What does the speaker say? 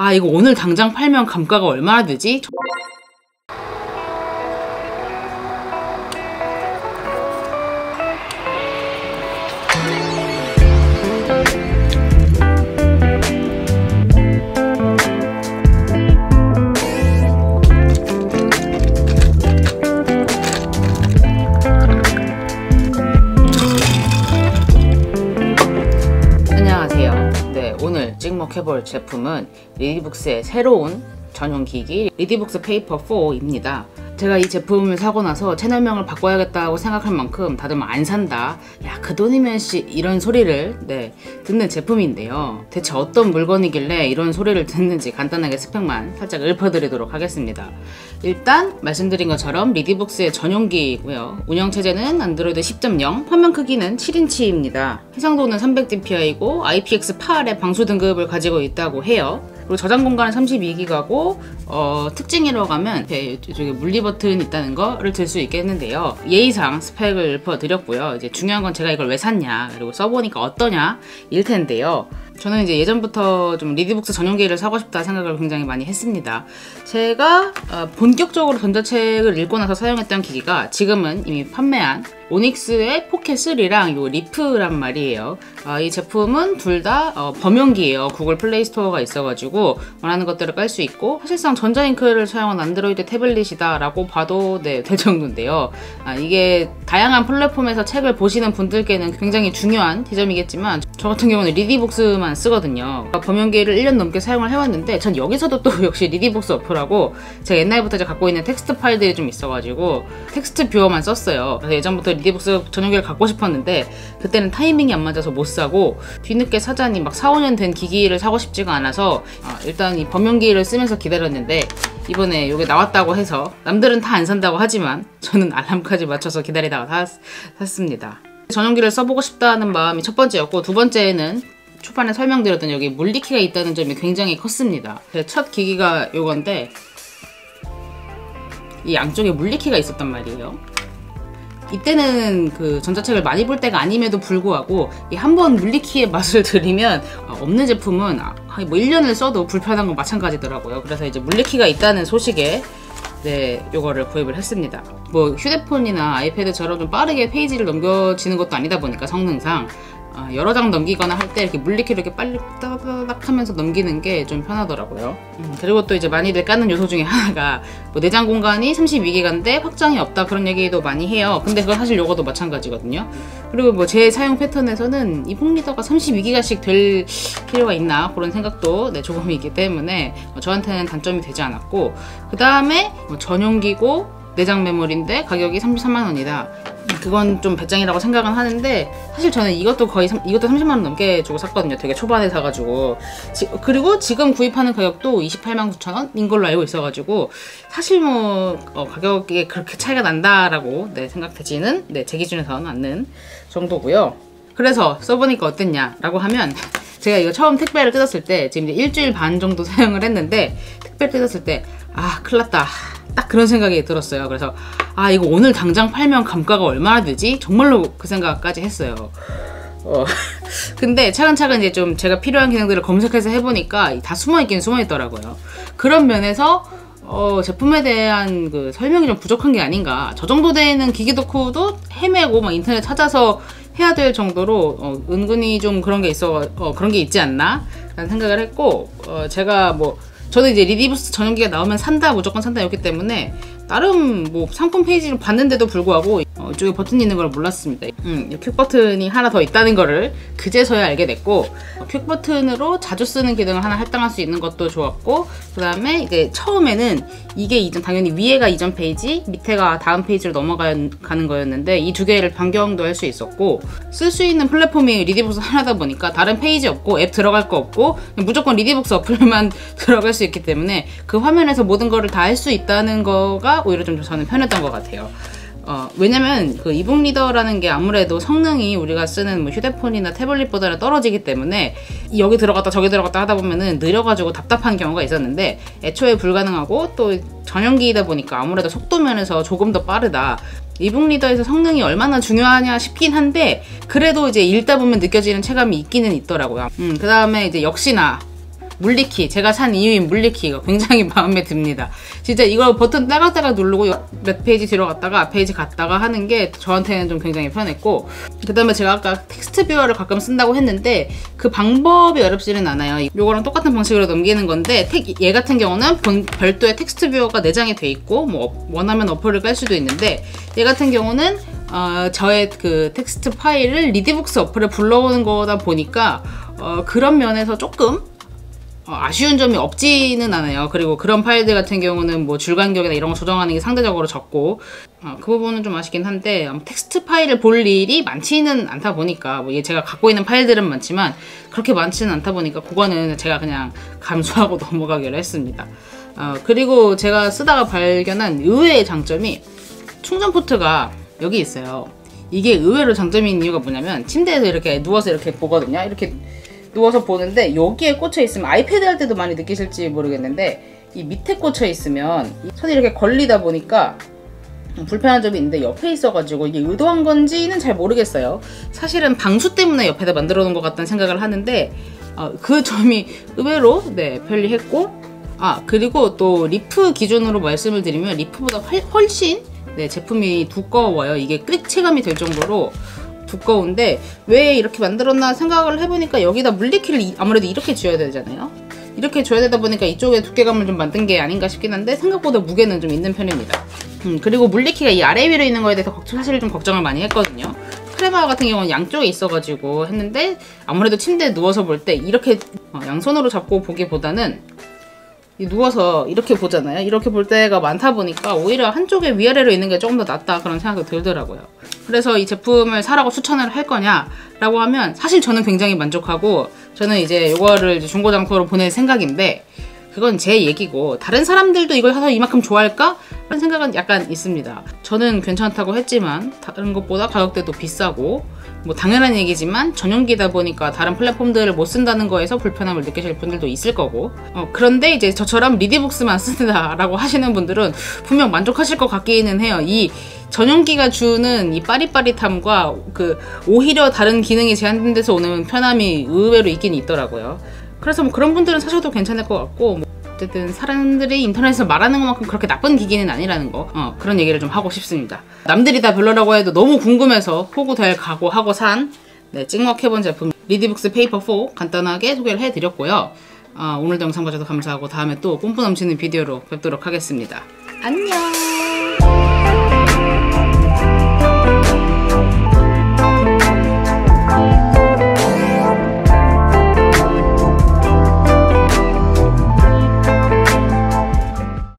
아, 이거 오늘 당장 팔면 감가가 얼마나 되지? 오늘 찍먹해볼 제품은 리디북스의 새로운 전용 기기 리디북스 페이퍼 4입니다. 제가 이 제품을 사고 나서 채널명을 바꿔야겠다고 생각할 만큼 다들 안 산다, 야 그 돈이면 씨, 이런 소리를 듣는 제품인데요. 대체 어떤 물건이길래 이런 소리를 듣는지 간단하게 스펙만 살짝 읊어드리도록 하겠습니다. 일단 말씀드린 것처럼 리디북스의 전용기이고요. 운영체제는 안드로이드 10.0, 화면 크기는 7인치입니다. 해상도는 300dpi이고 IPX8의 방수 등급을 가지고 있다고 해요. 그리고 저장 공간은 32기가고 특징이라고 하면 이쪽에 물리 버튼 있다는 거를 들 수 있겠는데요. 예의상 스펙을 읊어드렸고요. 이제 중요한 건 제가 이걸 왜 샀냐, 그리고 써보니까 어떠냐 일 텐데요. 저는 이제 예전부터 좀 리디북스 전용기를 사고 싶다 생각을 굉장히 많이 했습니다. 제가 본격적으로 전자책을 읽고 나서 사용했던 기기가 지금은 이미 판매한 오닉스의 포켓3랑 요 리프란 말이에요. 이 제품은 둘 다 범용기예요. 구글 플레이 스토어가 있어가지고 원하는 것들을 깔 수 있고, 사실상 전자잉크를 사용한 안드로이드 태블릿이다 라고 봐도 될 정도인데요. 이게 다양한 플랫폼에서 책을 보시는 분들께는 굉장히 중요한 지점이겠지만 저 같은 경우는 리디북스만 쓰거든요. 범용기를 1년 넘게 사용을 해왔는데 전 여기서도 또 역시 리디북스 어플하고 제가 옛날부터 갖고 있는 텍스트 파일들이 좀 있어가지고 텍스트 뷰어만 썼어요. 그래서 예전부터 리디북스 전용기를 갖고 싶었는데 그때는 타이밍이 안 맞아서 못 사고, 뒤늦게 사자니 막 4, 5년 된 기기를 사고 싶지가 않아서 일단 이 범용기를 쓰면서 기다렸는데, 이번에 이게 나왔다고 해서 남들은 다 안 산다고 하지만 저는 알람까지 맞춰서 기다리다가 샀습니다. 전용기를 써보고 싶다는 마음이 첫 번째였고, 두 번째는 초반에 설명드렸던 여기 물리키가 있다는 점이 굉장히 컸습니다. 제 첫 기기가 요건데 이 양쪽에 물리키가 있었단 말이에요. 이때는 그 전자책을 많이 볼 때가 아님에도 불구하고 한번 물리키의 맛을 들이면 없는 제품은 뭐 1년을 써도 불편한 건 마찬가지더라고요. 그래서 이제 물리키가 있다는 소식에 요거를 구입을 했습니다. 뭐 휴대폰이나 아이패드처럼 좀 빠르게 페이지를 넘겨지는 것도 아니다 보니까 성능상 여러 장 넘기거나 할 때 이렇게 물리키를 이렇게 빨리 따닥따닥 하면서 넘기는 게 좀 편하더라고요. 그리고 또 이제 많이들 까는 요소 중에 하나가 뭐 내장 공간이 32기가인데 확장이 없다, 그런 얘기도 많이 해요. 근데 그건 사실 요거도 마찬가지거든요. 그리고 뭐 제 사용 패턴에서는 이북리더가 32기가씩 될 필요가 있나 그런 생각도 조금 있기 때문에 저한테는 단점이 되지 않았고, 그 다음에 전용기고 내장 메모리인데 가격이 33만원이다. 그건 좀 배짱이라고 생각은 하는데, 사실 저는 이것도 30만원 넘게 주고 샀거든요. 되게 초반에 사가지고. 그리고 지금 구입하는 가격도 28만 9천원인 걸로 알고 있어가지고 사실 뭐 가격이 그렇게 차이가 난다라고 생각되지는 제 기준에서는 않는 정도고요. 그래서 써보니까 어땠냐 라고 하면, 제가 이거 처음 택배를 뜯었을 때 지금 이제 일주일 반 정도 사용을 했는데, 택배를 뜯었을 때 큰일났다 딱 그런 생각이 들었어요. 그래서 이거 오늘 당장 팔면 감가가 얼마나 되지? 정말로 그 생각까지 했어요. 근데 차근차근 이제 좀 제가 필요한 기능들을 검색해서 해보니까 다 숨어있긴 숨어있더라고요. 그런 면에서 제품에 대한 그 설명이 좀 부족한 게 아닌가. 저 정도 되는 기기 덕후도 헤매고 막 인터넷 찾아서 해야 될 정도로 은근히 좀 그런 게 그런 게 있지 않나 라는 생각을 했고, 제가 저는 이제 리디북스 전용기가 나오면 무조건 산다였기 때문에 나름 뭐 상품 페이지를 봤는데도 불구하고 이쪽에 버튼이 있는 걸 몰랐습니다. 퀵 버튼이 하나 더 있다는 거를 그제서야 알게 됐고, 퀵 버튼으로 자주 쓰는 기능을 하나 할당할 수 있는 것도 좋았고, 그 다음에 이제 처음에는 이게 당연히 위에가 이전 페이지, 밑에가 다음 페이지로 넘어가는 거였는데 이 두 개를 변경도 할 수 있었고, 쓸 수 있는 플랫폼이 리디북스 하나다 보니까 다른 페이지 없고 앱 들어갈 거 없고 무조건 리디북스 어플만 들어갈 수 있기 때문에 그 화면에서 모든 거를 다 할 수 있다는 거가 오히려 좀 저는 편했던 것 같아요. 왜냐면 그 이북리더라는 게 아무래도 성능이 우리가 쓰는 뭐 휴대폰이나 태블릿보다는 떨어지기 때문에 여기 들어갔다 저기 들어갔다 하다 보면은 느려가지고 답답한 경우가 있었는데, 애초에 불가능하고 또 전용기이다 보니까 아무래도 속도 면에서 조금 더 빠르다. 이북리더에서 성능이 얼마나 중요하냐 싶긴 한데, 그래도 이제 읽다 보면 느껴지는 체감이 있기는 있더라고요. 그 다음에 이제 역시나 물리키, 제가 산 이유인 물리키가 굉장히 마음에 듭니다. 진짜 이거 버튼 따각따각 누르고 몇 페이지 뒤로 갔다가 앞 페이지 갔다가 하는 게 저한테는 좀 굉장히 편했고, 그 다음에 제가 아까 텍스트 뷰어를 가끔 쓴다고 했는데 그 방법이 어렵지는 않아요. 이거랑 똑같은 방식으로 넘기는 건데 얘 같은 경우는 별도의 텍스트 뷰어가 내장이 돼 있고 뭐 원하면 어플을 깔 수도 있는데, 얘 같은 경우는 저의 그 텍스트 파일을 리디북스 어플에 불러오는 거다 보니까 그런 면에서 조금 아쉬운 점이 없지는 않아요. 그리고 그런 파일들 같은 경우는 뭐 줄간격이나 이런 거 조정하는 게 상대적으로 적고 그 부분은 좀 아쉽긴 한데, 텍스트 파일을 볼 일이 많지는 않다 보니까 뭐 제가 갖고 있는 파일들은 많지만 그렇게 많지는 않다 보니까 그거는 제가 그냥 감수하고 넘어가기로 했습니다. 그리고 제가 쓰다가 발견한 의외의 장점이 충전 포트가 여기 있어요. 이게 의외로 장점인 이유가 뭐냐면, 침대에서 이렇게 누워서 이렇게 보거든요. 이렇게 누워서 보는데 여기에 꽂혀 있으면, 아이패드 할 때도 많이 느끼실지 모르겠는데 이 밑에 꽂혀 있으면 손이 이렇게 걸리다 보니까 불편한 점이 있는데, 옆에 있어가지고 이게 의도한 건지는 잘 모르겠어요. 사실은 방수 때문에 옆에다 만들어 놓은 것 같다는 생각을 하는데 그 점이 의외로 편리했고, 그리고 또 리프 기준으로 말씀을 드리면 리프보다 훨씬 제품이 두꺼워요. 이게 꽤 체감이 될 정도로 두꺼운데, 왜 이렇게 만들었나 생각을 해보니까 여기다 물리키를 아무래도 이렇게 쥐어야 되잖아요. 이렇게 줘야 되다 보니까 이쪽에 두께감을 좀 만든 게 아닌가 싶긴 한데, 생각보다 무게는 좀 있는 편입니다. 그리고 물리키가 이 아래 위로 있는 거에 대해서 사실 좀 걱정을 많이 했거든요. 크레마 같은 경우는 양쪽에 있어가지고 했는데, 아무래도 침대에 누워서 볼 때 이렇게 양손으로 잡고 보기보다는 누워서 이렇게 보잖아요. 이렇게 볼 때가 많다 보니까 오히려 한쪽에 위아래로 있는 게 조금 더 낫다, 그런 생각이 들더라고요. 그래서 이 제품을 사라고 추천을 할 거냐 라고 하면, 사실 저는 굉장히 만족하고 저는 이제 이거를 중고장터로 보낼 생각인데, 그건 제 얘기고 다른 사람들도 이걸 사서 이만큼 좋아할까? 라는 생각은 약간 있습니다. 저는 괜찮다고 했지만 다른 것보다 가격대도 비싸고, 뭐 당연한 얘기지만 전용기다 보니까 다른 플랫폼들을 못 쓴다는 거에서 불편함을 느끼실 분들도 있을 거고, 그런데 이제 저처럼 리디북스만 쓴다라고 하시는 분들은 분명 만족하실 것 같기는 해요. 이 전용기가 주는 이 빠릿빠릿함과 오히려 다른 기능이 제한된 데서 오는 편함이 의외로 있긴 있더라고요. 그래서 뭐 그런 분들은 사셔도 괜찮을 것 같고, 어쨌든 사람들이 인터넷에서 말하는 것만큼 그렇게 나쁜 기기는 아니라는 거, 그런 얘기를 좀 하고 싶습니다. 남들이 다 별로라고 해도 너무 궁금해서 포구 될 각오하고 산 찍먹해본 제품 리디북스 페이퍼 4 간단하게 소개를 해드렸고요. 오늘도 영상 봐주셔서 감사하고 다음에 또 뽐뿌 넘치는 비디오로 뵙도록 하겠습니다. 안녕.